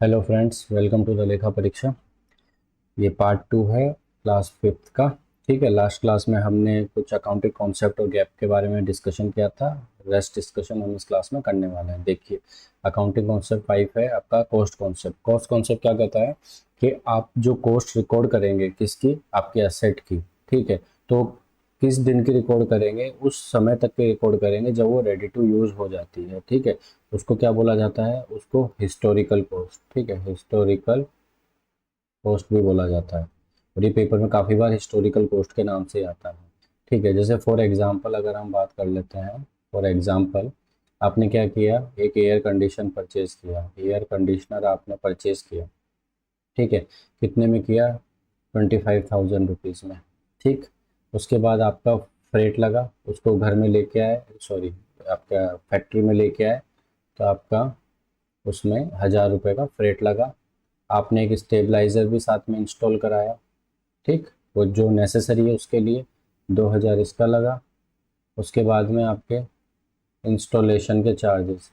Hello friends, welcome to the लेखा परीक्षा। ये पार्ट 2 है क्लास 5th का। ठीक है, लास्ट क्लास में हमने कुछ अकाउंटिंग कॉन्सेप्ट और गैप के बारे में डिस्कशन किया था। रेस्ट डिस्कशन हम इस क्लास में करने वाले हैं। देखिए, अकाउंटिंग कॉन्सेप्ट 5 है आपका कॉस्ट कॉन्सेप्ट। कॉस्ट कॉन्सेप्ट क्या कहता है कि आप जो कॉस्ट रिकॉर्ड करेंगे किसकी, आपके एसेट की। ठीक है, तो किस दिन की रिकॉर्ड करेंगे, उस समय तक की रिकॉर्ड करेंगे जब वो रेडी टू यूज़ हो जाती है। ठीक है, उसको क्या बोला जाता है, उसको हिस्टोरिकल कॉस्ट। ठीक है, हिस्टोरिकल कॉस्ट भी बोला जाता है और ये पेपर में काफ़ी बार हिस्टोरिकल कॉस्ट के नाम से आता है। ठीक है, जैसे फॉर एग्जांपल अगर हम बात कर लेते हैं, फॉर एग्जांपल आपने क्या किया, एक एयर कंडीशन परचेज किया, एयर कंडीशनर आपने परचेज किया। ठीक है, कितने में किया, 25,000 रुपीज़ में। ठीक, उसके बाद आपका फ्रेट लगा, उसको घर में लेके आए, सॉरी आपका फैक्ट्री में लेके आए, तो आपका उसमें 1,000 रुपये का फ्रेट लगा। आपने एक स्टेबलाइज़र भी साथ में इंस्टॉल कराया। ठीक, वो जो नेसेसरी है उसके लिए 2,000 इसका लगा। उसके बाद में आपके इंस्टॉलेशन के चार्जेस,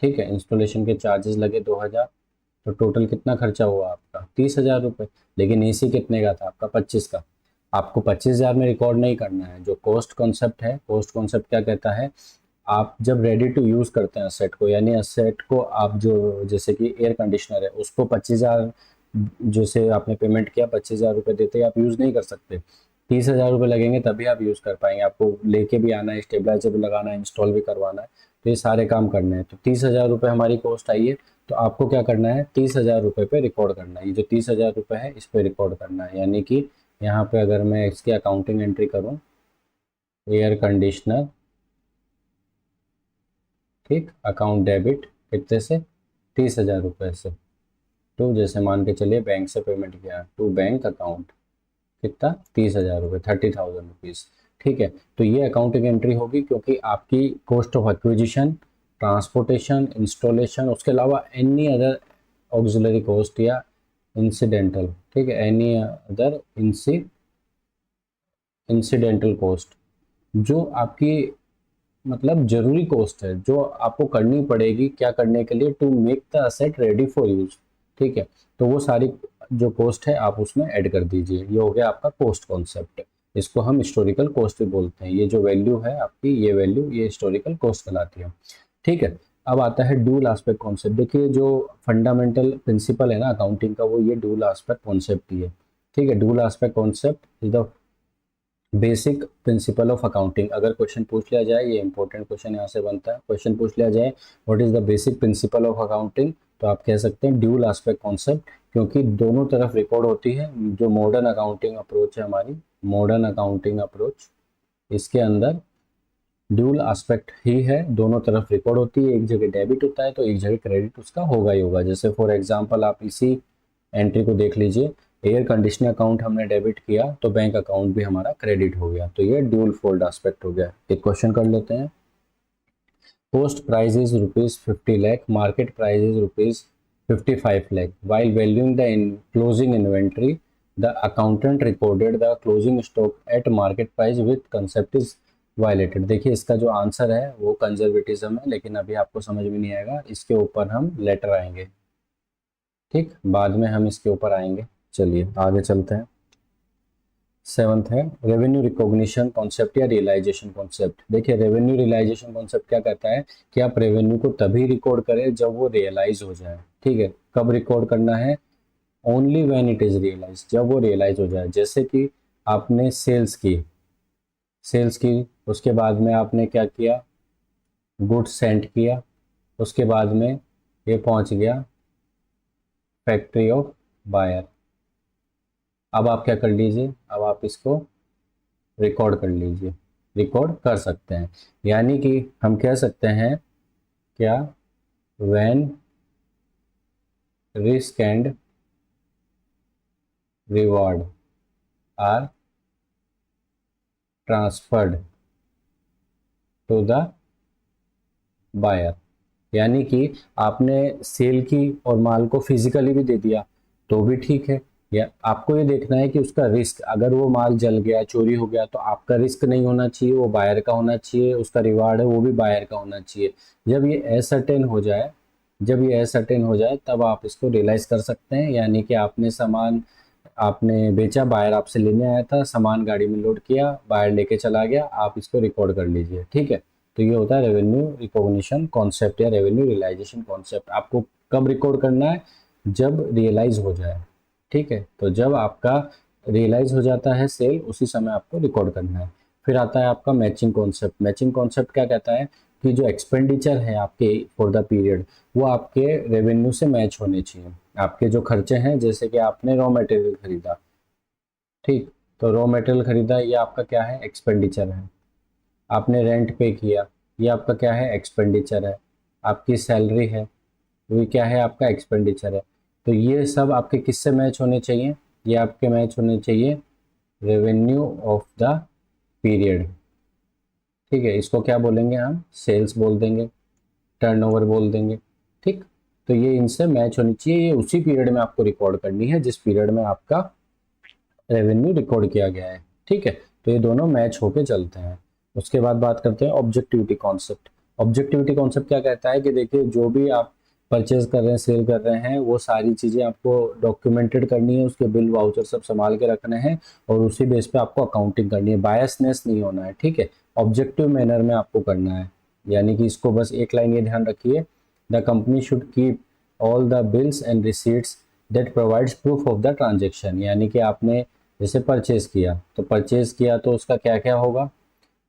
ठीक है, इंस्टॉलेशन के चार्जेस लगे 2,000। तो टोटल कितना खर्चा हुआ आपका, 30,000 रुपये। लेकिन एसी कितने का था आपका, 25 का। आपको 25,000 में रिकॉर्ड नहीं करना है। जो कॉस्ट कॉन्सेप्ट है, कॉस्ट कॉन्सेप्ट क्या कहता है, आप जब रेडी टू यूज़ करते हैं असेट को, यानी असेट को आप जो, जैसे कि एयर कंडीशनर है, उसको 25,000 जैसे आपने पेमेंट किया, 25,000 रुपये देते ही आप यूज़ नहीं कर सकते। 30,000 रुपये लगेंगे तभी आप यूज़ कर पाएंगे। आपको लेके भी आना है, स्टेबलाइजर भी लगाना है, इंस्टॉल भी करवाना है, तो ये सारे काम करने हैं। तो 30,000 रुपये हमारी कॉस्ट आई है, तो आपको क्या करना है, 30,000 रुपये पे रिकॉर्ड करना है। ये जो 30,000 रुपये है इस पे रिकॉर्ड करना है। यानी कि यहाँ पे अगर मैं इसकी अकाउंटिंग एंट्री करूँ, एयर कंडीशनर, ठीक, अकाउंट डेबिट कितने से, 30,000 रुपये से। तो जैसे मान के चलिए बैंक से पेमेंट किया टू बैंक अकाउंट, कितना, 30,000 रुपये, 30,000 रुपीज़। ठीक है, तो ये अकाउंटिंग एंट्री होगी, क्योंकि आपकी cost of acquisition, transportation, installation, उसके अलावा एनी अदर ऑक्सिलरी कॉस्ट या इंसिडेंटल, ठीक है, एनी अदर इंसिडेंटल कॉस्ट, जो आपकी मतलब जरूरी कॉस्ट है, जो आपको करनी पड़ेगी क्या करने के लिए, to make the asset ready for use. ठीक है, तो वो सारी जो कॉस्ट है आप उसमें ऐड कर दीजिए। ये हो गया आपका कॉस्ट कॉन्सेप्ट। इसको हम हिस्टोरिकल कॉस्ट भी बोलते हैं। ये जो वैल्यू है आपकी, ये वैल्यू ये हिस्टोरिकल कॉस्ट कहलाती है। ठीक है, अब आता है ड्यूल एस्पेक्ट कॉन्सेप्ट। देखिए, जो फंडामेंटल प्रिंसिपल है ना अकाउंटिंग का, वो ये ड्यूल एस्पेक्ट कॉन्सेप्ट ही है। ठीक है, dual aspect concept is the basic principle of accounting. अगर क्वेश्चन पूछ लिया जाए, ये इंपॉर्टेंट क्वेश्चन यहाँ से बनता है, क्वेश्चन पूछ लिया जाए what is the basic principle of accounting, तो आप कह सकते हैं ड्यूल एस्पेक्ट कॉन्सेप्ट, क्योंकि दोनों तरफ रिकॉर्ड होती है। जो मॉडर्न अकाउंटिंग अप्रोच है हमारी, मॉडर्न अकाउंटिंग अप्रोच, इसके अंदर ड्यूल एस्पेक्ट ही है, दोनों तरफ रिकॉर्ड होती है। एक जगह डेबिट होता है तो एक जगह क्रेडिट उसका होगा ही होगा। जैसे फॉर एग्जांपल आप इसी एंट्री को देख लीजिए, एयर कंडीशनर अकाउंट हमने डेबिट किया तो बैंक अकाउंट भी हमारा क्रेडिट हो गया। तो ये ड्यूल फोल्ड एस्पेक्ट हो गया। एक क्वेश्चन कर लेते हैं। Post price is ₹50 lakh, market price is ₹55 lakh, while valuing the closing inventory the accountant recorded the closing stock at market price with concept is violated। देखिए, इसका जो आंसर है वो कंजर्वेटिज्म है, लेकिन अभी आपको समझ में नहीं आएगा, इसके ऊपर हम लेटर आएंगे। ठीक, बाद में हम इसके ऊपर आएंगे। चलिए आगे चलते हैं। 7th है रेवेन्यू रिकॉग्निशन कॉन्सेप्ट या रियलाइजेशन कॉन्सेप्ट। देखिए, रेवेन्यू रियलाइजेशन कॉन्सेप्ट क्या कहता है कि आप रेवेन्यू को तभी रिकॉर्ड करें जब वो रियलाइज हो जाए। ठीक है, कब रिकॉर्ड करना है, only when it is realise, जब वो रियलाइज हो जाए। जैसे कि आपने सेल्स की, उसके बाद में आपने क्या किया, गुड्स सेंड किया, उसके बाद में ये पहुंच गया फैक्ट्री ऑफ बायर। अब आप क्या कर लीजिए, अब आप इसको रिकॉर्ड कर लीजिए, रिकॉर्ड कर सकते हैं। यानी कि हम कह सकते हैं क्या, when risk and reward are transferred to the buyer. यानी कि आपने सेल की और माल को फिजिकली भी दे दिया तो भी ठीक है, या आपको ये देखना है कि उसका रिस्क, अगर वो माल जल गया, चोरी हो गया, तो आपका रिस्क नहीं होना चाहिए, वो बायर का होना चाहिए। उसका रिवार्ड है वो भी बायर का होना चाहिए। जब ये असर्टेन हो जाए, जब ये असर्टेन हो जाए तब आप इसको रियलाइज कर सकते हैं, यानी कि आपने सामान आपने बेचा, बायर आपसे लेने आया था, सामान गाड़ी में लोड किया, बायर लेके चला गया, आप इसको रिकॉर्ड कर लीजिए। ठीक है, तो ये होता है रेवेन्यू रिकॉग्निशन कॉन्सेप्ट या रेवेन्यू रियलाइजेशन कॉन्सेप्ट। आपको कब रिकॉर्ड करना है? जब रियलाइज हो जाए। ठीक है, तो जब आपका रियलाइज हो जाता है सेल, उसी समय आपको रिकॉर्ड करना है। फिर आता है आपका मैचिंग कॉन्सेप्ट। मैचिंग कॉन्सेप्ट क्या कहता है कि जो एक्सपेंडिचर है आपके फॉर द पीरियड, वो आपके रेवेन्यू से मैच होने चाहिए। आपके जो खर्चे हैं, जैसे कि आपने रॉ मटेरियल खरीदा, ठीक, तो रॉ मटेरियल खरीदा, ये आपका क्या है? एक्सपेंडिचर है। आपने रेंट पे किया, ये आपका क्या है? एक्सपेंडिचर है। आपकी सैलरी है, वो क्या है? आपका एक्सपेंडिचर है। तो ये सब आपके किससे मैच होने चाहिए? ये आपके मैच होने चाहिए रेवेन्यू ऑफ द पीरियड। ठीक है, इसको क्या बोलेंगे हम? सेल्स बोल देंगे, टर्नओवर बोल देंगे। ठीक, तो ये इनसे मैच होनी चाहिए। ये उसी पीरियड में आपको रिकॉर्ड करनी है जिस पीरियड में आपका रेवेन्यू रिकॉर्ड किया गया है। ठीक है, तो ये दोनों मैच होके चलते हैं। उसके बाद बात करते हैं ऑब्जेक्टिविटी कॉन्सेप्ट। ऑब्जेक्टिविटी कॉन्सेप्ट क्या कहता है कि देखिए, जो भी आप परचेज कर रहे हैं, सेल कर रहे हैं, वो सारी चीज़ें आपको डॉक्यूमेंटेड करनी है, उसके बिल वाउचर सब संभाल के रखने हैं, और उसी बेस पे आपको अकाउंटिंग करनी है। बायसनेस नहीं होना है। ठीक है, ऑब्जेक्टिव मैनर में आपको करना है। यानी कि इसको बस एक लाइन ये ध्यान रखिए, the company should keep all the bills and receipts that provides proof of the transaction. यानी कि आपने जैसे परचेज किया, तो परचेज किया तो उसका क्या क्या होगा?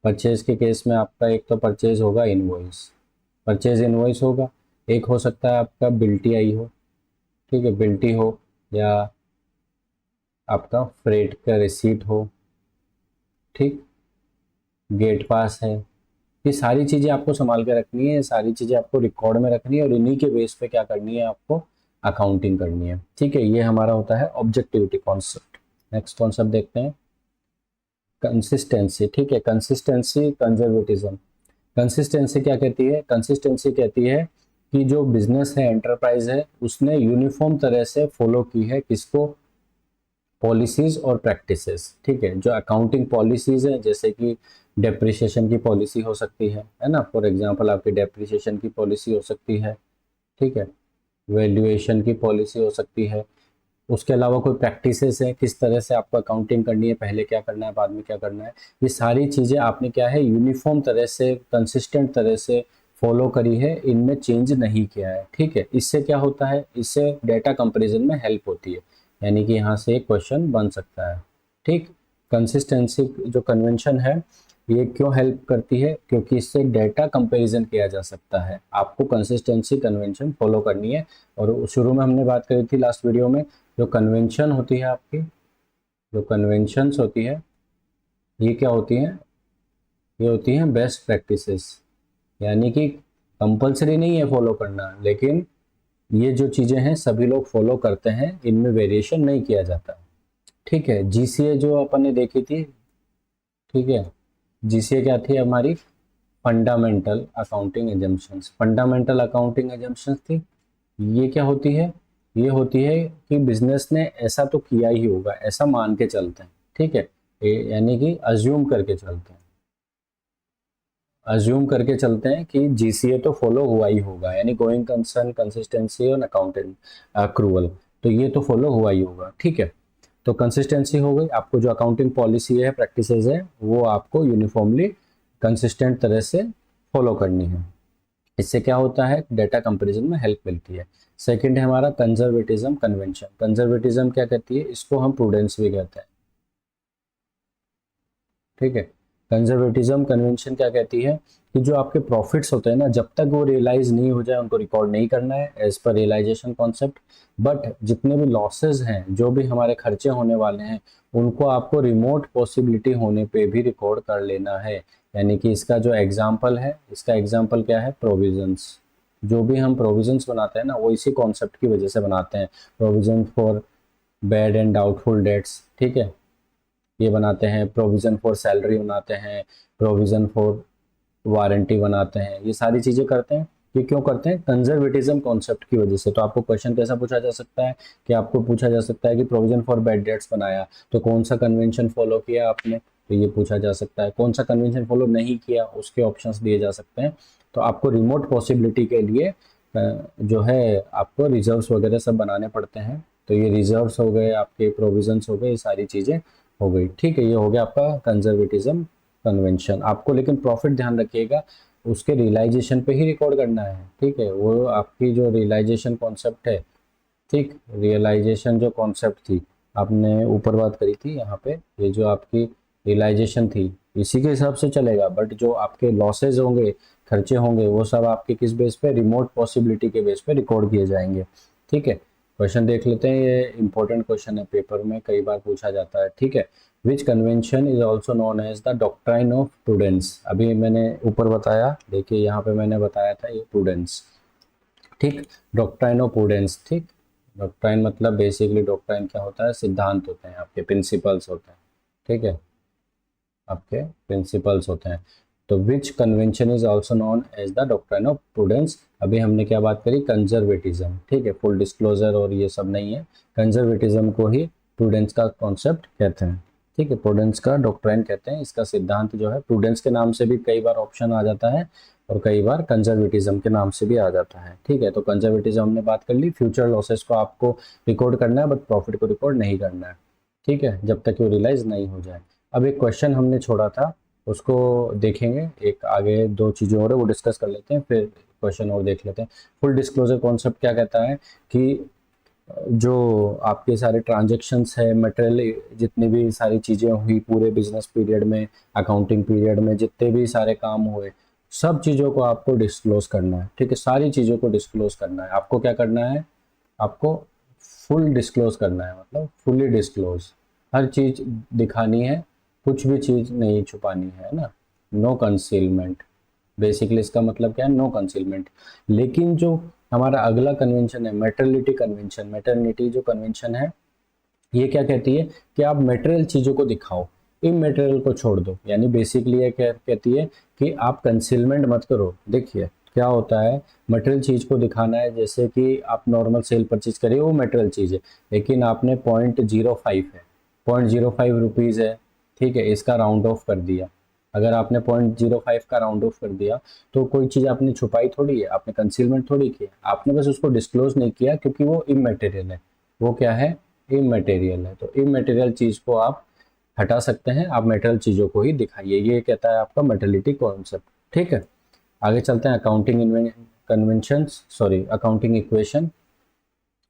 परचेज के केस में आपका एक तो परचेज होगा इनवॉइस, परचेज इनवॉइस होगा। एक हो सकता है आपका बिल्टी आई हो, ठीक है, बिल्टी हो, या आपका फ्रेट का रिसीट हो, ठीक, गेट पास है। ये सारी चीज़ें आपको संभाल के रखनी है, ये सारी चीज़ें आपको रिकॉर्ड में रखनी है, और इन्हीं के बेस पे क्या करनी है? आपको अकाउंटिंग करनी है। ठीक है, ये हमारा होता है ऑब्जेक्टिविटी कॉन्सेप्ट। नेक्स्ट कॉन्सेप्ट देखते हैं, कंसिस्टेंसी। ठीक है, कंसिस्टेंसी, कंजर्वेटिज्म। कंसिस्टेंसी क्या कहती है? कंसिस्टेंसी कहती है कि जो बिजनेस है, एंटरप्राइज है, उसने यूनिफॉर्म तरह से फॉलो की है किसको? पॉलिसीज और प्रैक्टिसेस। ठीक है, जो अकाउंटिंग पॉलिसीज है, जैसे कि डेप्रिसिएशन की पॉलिसी हो सकती है ना, फॉर एग्जांपल आपकी डेप्रिसिएशन की पॉलिसी हो सकती है। ठीक है, वैल्यूएशन की पॉलिसी हो सकती है। उसके अलावा कोई प्रैक्टिसेस है, किस तरह से आपको अकाउंटिंग करनी है, पहले क्या करना है, बाद में क्या करना है, ये सारी चीज़ें आपने क्या है? यूनिफॉर्म तरह से, कंसिस्टेंट तरह से फॉलो करी है, इनमें चेंज नहीं किया है। ठीक है, इससे क्या होता है? इससे डेटा कंपैरिजन में हेल्प होती है, यानी कि यहाँ से एक क्वेश्चन बन सकता है। ठीक, कंसिस्टेंसी जो कन्वेंशन है, ये क्यों हेल्प करती है? क्योंकि इससे डेटा कंपैरिजन किया जा सकता है। आपको कंसिस्टेंसी कन्वेंशन फॉलो करनी है। और शुरू में हमने बात करी थी लास्ट वीडियो में, जो कन्वेंशन होती है आपकी, जो कन्वेंशंस होती है, ये क्या होती हैं? ये होती हैं बेस्ट प्रैक्टिसेस। यानी कि कंपलसरी नहीं है फॉलो करना, लेकिन ये जो चीज़ें हैं सभी लोग फॉलो करते हैं, इनमें वेरिएशन नहीं किया जाता। ठीक है, जीसीए जो अपन ने देखी थी, ठीक है, जीसीए क्या थी हमारी? Fundamental accounting assumptions. Fundamental accounting assumptions थी। ये क्या होती है? ये होती है कि बिजनेस ने ऐसा तो किया ही होगा, ऐसा मान के चलते हैं। ठीक है, यानी कि अज्यूम करके चलते हैं, अज्यूम करके चलते हैं कि जीसीए तो फॉलो हुआ ही होगा, यानी गोइंग कंसर्न, कंसिस्टेंसी और अकाउंटेंट अक्रूवल, तो ये तो फॉलो हुआ ही होगा। ठीक है, तो कंसिस्टेंसी हो गई, आपको जो अकाउंटिंग पॉलिसी है, प्रैक्टिसेस है, वो आपको यूनिफॉर्मली कंसिस्टेंट तरह से फॉलो करनी है। इससे क्या होता है? डेटा कंपैरिजन में हेल्प मिलती है। सेकंड है हमारा कंजर्वेटिज्म कन्वेंशन। कंजर्वेटिज्म क्या कहती है? इसको हम प्रूडेंस भी कहते हैं। ठीक है, कंजर्वेटिज्म कन्वेंशन क्या कहती है कि जो आपके प्रॉफिट्स होते हैं ना, जब तक वो रियलाइज नहीं हो जाए, उनको रिकॉर्ड नहीं करना है as per realisation concept. But जितने भी लॉसेज हैं, जो भी हमारे खर्चे होने वाले हैं, उनको आपको रिमोट पॉसिबिलिटी होने पे भी रिकॉर्ड कर लेना है। यानी कि इसका जो एग्जाम्पल है, इसका एग्जाम्पल क्या है? प्रोविजंस। जो भी हम प्रोविजंस बनाते हैं ना, वो इसी कॉन्सेप्ट की वजह से बनाते हैं। Provision for bad and doubtful debts, ठीक है, ये बनाते हैं। प्रोविज़न फॉर सैलरी बनाते हैं, प्रोविज़न फॉर वारंटी बनाते हैं, ये सारी चीज़ें करते हैं। ये क्यों करते हैं? कंजर्वेटिज्म कॉन्सेप्ट की वजह से। तो आपको क्वेश्चन कैसा पूछा जा सकता है कि आपको पूछा जा सकता है कि प्रोविज़न फॉर बैड डेट्स बनाया, तो कौन सा कन्वेंशन फॉलो किया आपने? तो ये पूछा जा सकता है। कौन सा कन्वेंशन फॉलो नहीं किया, उसके ऑप्शंस दिए जा सकते हैं। तो आपको रिमोट पॉसिबिलिटी के लिए जो है आपको रिजर्व्स वगैरह सब बनाने पड़ते हैं। तो ये रिजर्व्स हो गए, आपके प्रोविजंस हो गए, ये सारी चीज़ें हो गई। ठीक है, ये हो गया आपका कंजर्वेटिज्म कन्वेंशन। आपको लेकिन प्रॉफिट ध्यान रखिएगा उसके रियलाइजेशन पे ही रिकॉर्ड करना है। ठीक है, वो आपकी जो रियलाइजेशन कॉन्सेप्ट है, ठीक, रियलाइजेशन जो कॉन्सेप्ट थी आपने ऊपर बात करी थी, यहाँ पे ये जो आपकी रियलाइजेशन थी इसी के हिसाब से चलेगा। बट जो आपके लॉसेज होंगे, खर्चे होंगे, वो सब आपके किस बेस पे, रिमोट पॉसिबिलिटी के बेस पे रिकॉर्ड किए जाएंगे। ठीक है, क्वेश्चन देख लेते हैं, ये इंपॉर्टेंट क्वेश्चन है, पेपर में कई बार पूछा जाता है। ठीक है, which convention is also known as the doctrine of prudence. अभी मैंने ऊपर बताया, देखिए यहाँ पे मैंने बताया था ये प्रूडेंस। ठीक, डॉक्ट्राइन ऑफ प्रूडेंस। ठीक, डॉक्ट्राइन मतलब बेसिकली डॉक्ट्राइन क्या होता है, सिद्धांत होते हैं आपके, प्रिंसिपल्स होते हैं। ठीक है, आपके प्रिंसिपल्स होते हैं। तो which convention is also known as the doctrine of prudence. अभी हमने क्या बात करी, कंजर्वेटिज्म। ठीक है, फुल डिस्क्लोजर और ये सब नहीं है, कंजर्वेटिज्म को ही प्रूडेंस का कॉन्सेप्ट कहते हैं। ठीक है, प्रूडेंस का डॉक्ट्राइन कहते हैं, इसका सिद्धांत जो है प्रूडेंस के नाम से भी कई बार ऑप्शन आ जाता है और कई बार कंजर्वेटिज्म के नाम से भी आ जाता है। ठीक है, तो कंजर्वेटिज्म हमने बात कर ली, फ्यूचर लॉसेस को आपको रिकॉर्ड करना है बट प्रॉफिट को रिकॉर्ड नहीं करना है। ठीक है, जब तक वो रियलाइज नहीं हो जाए। अब एक क्वेश्चन हमने छोड़ा था, उसको देखेंगे, एक आगे दो चीज़ें और है वो डिस्कस कर लेते हैं, फिर क्वेश्चन और देख लेते हैं। फुल डिस्क्लोजर कॉन्सेप्ट क्या कहता है कि जो आपके सारे ट्रांजेक्शन्स है, मटेरियल, जितनी भी सारी चीज़ें हुई पूरे बिजनेस पीरियड में, अकाउंटिंग पीरियड में जितने भी सारे काम हुए, सब चीज़ों को आपको डिस्क्लोज करना है। ठीक है, सारी चीज़ों को डिस्क्लोज करना है। आपको क्या करना है, आपको फुल डिस्क्लोज करना है, मतलब फुली डिस्क्लोज, हर चीज़ दिखानी है, कुछ भी चीज़ नहीं छुपानी है ना, नो कंसीलमेंट। बेसिकली इसका मतलब क्या है, नो कंसीलमेंट। लेकिन जो हमारा अगला कन्वेंशन है मेटर्निटी कन्वेंशन, मेटर्निटी जो कन्वेंशन है ये क्या कहती है कि आप मटेरियल चीज़ों को दिखाओ, इमटेरियल को छोड़ दो। यानी बेसिकली ये क्या कहती है कि आप कंसीलमेंट मत करो। देखिए क्या होता है, मटेरियल चीज़ को दिखाना है, जैसे कि आप नॉर्मल सेल परचेज करिए, वो मटेरियल चीज़ है, लेकिन आपने 0.05 है, 0.05 रुपीज़ है। ठीक है, इसका राउंड ऑफ कर दिया। अगर आपने 0.05 का राउंड ऑफ कर दिया तो कोई चीज़ आपने छुपाई थोड़ी है, आपने कंसीलमेंट थोड़ी किया, आपने बस उसको डिस्क्लोज नहीं किया क्योंकि वो इमटेरियल है। वो क्या है, इमटेरियल है। तो इमटेरियल चीज़ को आप हटा सकते हैं, आप मेटल चीज़ों को ही दिखाइए, ये कहता है आपका मेटलिटी कॉन्सेप्ट। ठीक है, आगे चलते हैं, accounting conventions, sorry accounting equation.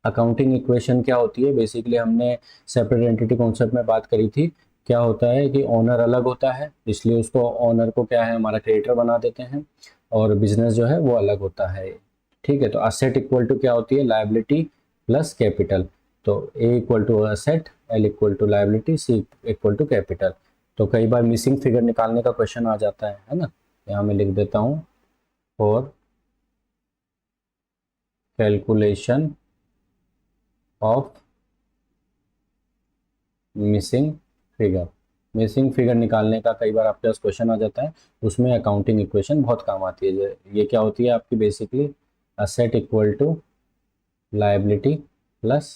Accounting equation क्या होती है, बेसिकली हमने सेपरेट एंटिटी कॉन्सेप्ट में बात करी थी। क्या होता है कि ओनर अलग होता है, इसलिए उसको, ओनर को क्या है, हमारा क्रेडिटर बना देते हैं, और बिजनेस जो है वो अलग होता है। ठीक है, तो असेट इक्वल टू क्या होती है, लायबिलिटी प्लस कैपिटल। तो A equal to asset, L equal to liability, C equal to capital. तो कई बार मिसिंग फिगर निकालने का क्वेश्चन आ जाता है ना। यहाँ मैं लिख देता हूँ, for calculation of missing figure. Missing figure निकालने का कई बार आपके पास क्वेश्चन आ जाता है, उसमें अकाउंटिंग इक्वेशन बहुत काम आती है। ये क्या होती है आपकी, basically asset equal to liability plus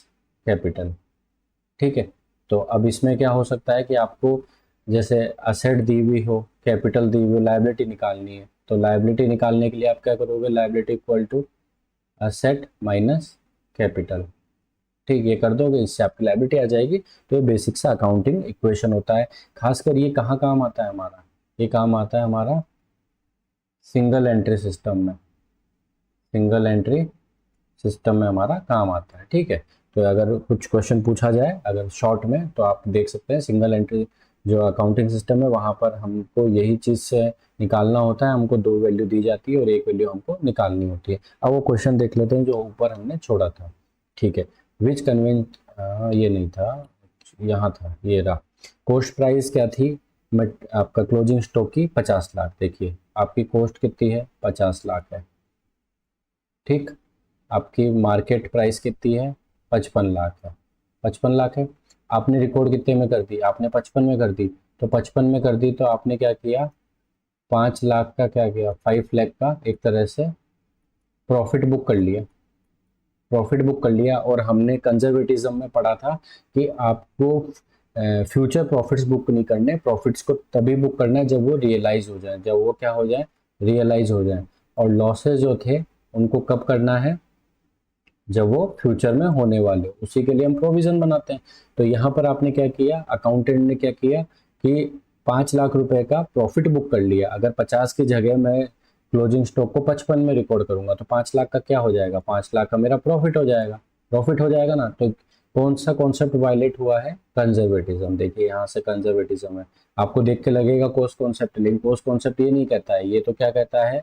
capital. ठीक है, तो अब इसमें क्या हो सकता है कि आपको जैसे असेट दी हुई हो, कैपिटल दी हुई, लायबिलिटी निकालनी है। तो लायबिलिटी निकालने के लिए आप क्या करोगे, liability equal to asset minus capital. ठीक, ये कर दोगे, इससे आपकी लायबिलिटी आ जाएगी। तो ये बेसिक सा अकाउंटिंग इक्वेशन होता है। खासकर ये कहाँ काम आता है हमारा, ये काम आता है हमारा सिंगल एंट्री सिस्टम में, सिंगल एंट्री सिस्टम में हमारा काम आता है। ठीक है, तो अगर कुछ क्वेश्चन पूछा जाए अगर शॉर्ट में, तो आप देख सकते हैं सिंगल एंट्री जो अकाउंटिंग सिस्टम है वहाँ पर हमको यही चीज़ से निकालना होता है। हमको दो वैल्यू दी जाती है और एक वैल्यू हमको निकालनी होती है। अब वो क्वेश्चन देख लेते हैं जो ऊपर हमने छोड़ा था। ठीक है, विच कन्वेंट, ये नहीं था, यहाँ था, ये रहा। कॉस्ट प्राइस क्या थी, आपका क्लोजिंग स्टॉक की 50 लाख। देखिए आपकी कॉस्ट कितनी है, 50 लाख है। ठीक, आपकी मार्केट प्राइस कितनी है, 55 लाख है। 55 लाख है, आपने रिकॉर्ड कितने में कर दी, आपने 55 में कर दी। तो 55 में कर दी तो आपने क्या किया, 5 लाख का क्या किया, 5 लाख का एक तरह से प्रॉफिट बुक कर लिया, प्रॉफिट बुक कर लिया। और हमने कंजर्वेटिज्म में पढ़ा था कि आपको फ्यूचर प्रॉफिट्स बुक नहीं करने, प्रॉफिट्स को तभी बुक करना है जब वो रियलाइज हो जाए, जब वो क्या हो जाए, रियलाइज हो जाए। और लॉसेज जो थे उनको कब करना है, जब वो फ्यूचर में होने वाले, उसी के लिए हम प्रोविजन बनाते हैं। तो यहाँ पर आपने क्या किया, अकाउंटेंट ने क्या किया कि 5 लाख रुपए का प्रॉफिट बुक कर लिया। अगर 50 की जगह मैं क्लोजिंग स्टॉक को 55 में रिकॉर्ड करूंगा तो 5 लाख का क्या हो जाएगा, 5 लाख का मेरा प्रॉफिट हो जाएगा। प्रॉफिट हो जाएगा ना। तो कौन सा कॉन्सेप्ट वायलेट हुआ है, कंजर्वेटिज्म। देखिए यहाँ से कंजर्वेटिज्म है। आपको देख के लगेगा कॉस्ट कॉन्सेप्ट, लेकिन कॉस्ट कॉन्सेप्ट ये नहीं कहता है। ये तो क्या कहता है,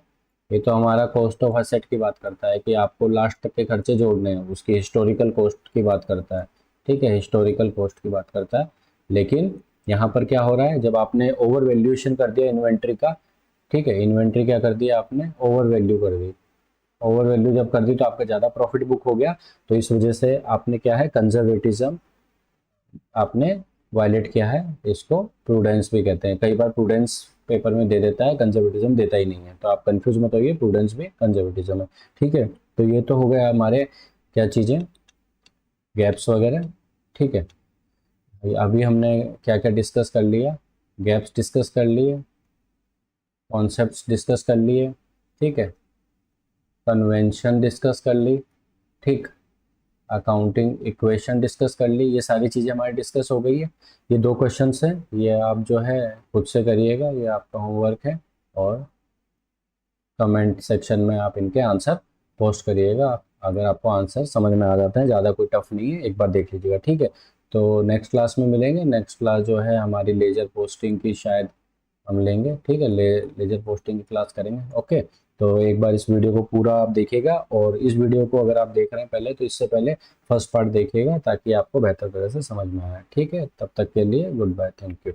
ये तो हमारा कॉस्ट ऑफ असेट की बात करता है कि आपको लास्ट तक के खर्चे जोड़ने हैं, उसकी हिस्टोरिकल कॉस्ट की बात करता है। ठीक है, हिस्टोरिकल कॉस्ट की बात करता है। लेकिन यहाँ पर क्या हो रहा है, जब आपने ओवर वैल्यूएशन कर दिया इन्वेंट्री का, ठीक है, इन्वेंट्री क्या कर दिया आपने, ओवर वैल्यू कर दी। ओवर वैल्यू जब कर दी तो आपका ज़्यादा प्रॉफिट बुक हो गया। तो इस वजह से आपने क्या है, कंजर्वेटिज्म आपने वायलेट किया है। इसको प्रूडेंस भी कहते हैं। कई बार प्रूडेंस पेपर में दे देता है, कंजर्वेटिज्म देता ही नहीं है। तो आप कंफ्यूज मत होइए, प्रूडेंस भी कंजर्वेटिज्म है। ठीक है, तो ये तो हो गया हमारे क्या चीज़ें, गैप्स वगैरह। ठीक है, अभी हमने क्या क्या डिस्कस कर लिया, गैप्स डिस्कस कर लिए, कॉन्सेप्ट्स डिस्कस कर लिए, ठीक है, कन्वेंशन डिस्कस कर ली, ठीक, अकाउंटिंग इक्वेशन डिस्कस कर ली। ये सारी चीज़ें हमारी डिस्कस हो गई है। ये 2 क्वेश्चंस हैं, ये आप जो है खुद से करिएगा, ये आपका होमवर्क है। और कमेंट सेक्शन में आप इनके आंसर पोस्ट करिएगा। अगर आपको आंसर समझ में आ जाता है, ज़्यादा कोई टफ नहीं है, एक बार देख लीजिएगा। ठीक है, तो नेक्स्ट क्लास में मिलेंगे। नेक्स्ट क्लास जो है हमारी लेजर पोस्टिंग की शायद हम लेंगे। ठीक है, लेजर पोस्टिंग की क्लास करेंगे। ओके, तो एक बार इस वीडियो को पूरा आप देखिएगा, और इस वीडियो को अगर आप देख रहे हैं पहले, तो इससे पहले फर्स्ट पार्ट देखिएगा ताकि आपको बेहतर तरह से समझ में आए। ठीक है, तब तक के लिए गुड बाय, थैंक यू।